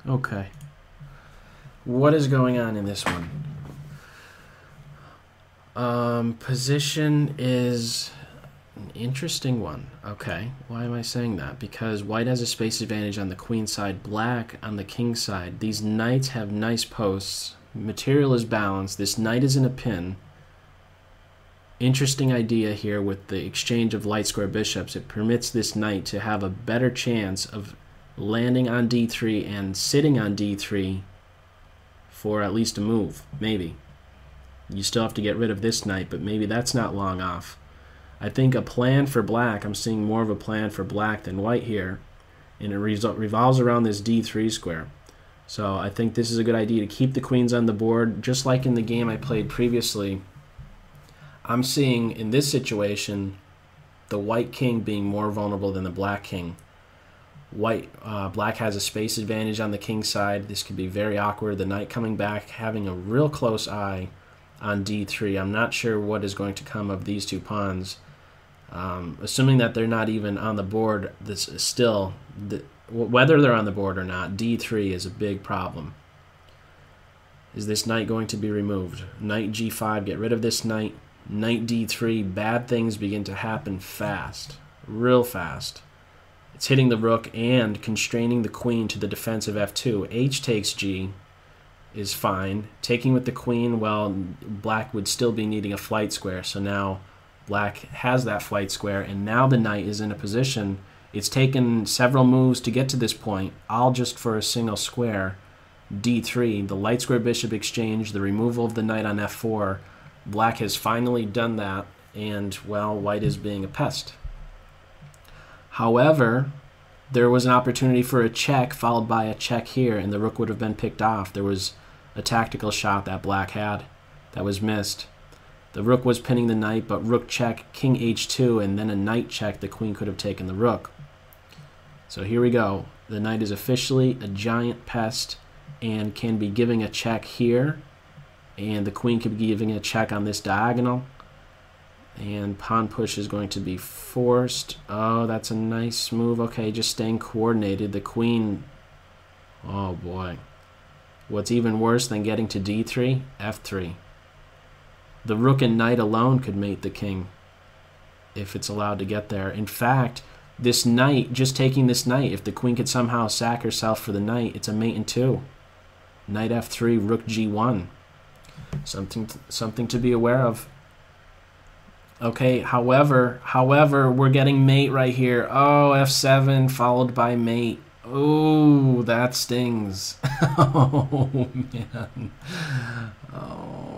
Okay. What is going on in this one? Position is an interesting one. Okay. Why am I saying that? Because white has a space advantage on the queen side, black on the king side. These knights have nice posts. Material is balanced. This knight is in a pin. Interesting idea here with the exchange of light square bishops. It permits this knight to have a better chance of landing on d3 and sitting on d3 for at least a move, maybe. You still have to get rid of this knight, but maybe that's not long off. I think a plan for black, I'm seeing more of a plan for black than white here, and it revolves around this d3 square. So I think this is a good idea to keep the queens on the board, just like in the game I played previously. I'm seeing in this situation the white king being more vulnerable than the black king. Black has a space advantage on the king side. This could be very awkward. The knight coming back, having a real close eye on d3. I'm not sure what is going to come of these two pawns. Assuming that they're not even on the board, this is still, whether they're on the board or not, d3 is a big problem. Is this knight going to be removed? Knight g5, get rid of this knight. Knight d3, bad things begin to happen fast, real fast. It's hitting the rook and constraining the queen to the defense of f2. H takes g is fine. Taking with the queen, well, black would still be needing a flight square, so now black has that flight square, and now the knight is in a position. It's taken several moves to get to this point, all just for a single square. d3, the light square bishop exchange, the removal of the knight on f4. Black has finally done that, and, well, white is being a pest. However, there was an opportunity for a check followed by a check here, and the rook would have been picked off. There was a tactical shot that black had that was missed. The rook was pinning the knight, but rook check, king h2, and then a knight check. The queen could have taken the rook. So here we go. The knight is officially a giant pest and can be giving a check here, and the queen could be giving a check on this diagonal. And pawn push is going to be forced. Oh, that's a nice move. Okay, just staying coordinated. The queen, oh boy. What's even worse than getting to d3? f3. The rook and knight alone could mate the king if it's allowed to get there. In fact, this knight, just taking this knight, if the queen could somehow sack herself for the knight, it's a mate in two. Knight f3, rook g1. Something to be aware of. Okay, however, we're getting mate right here. Oh, f7 followed by mate. Oh, that stings. Oh, man. Oh.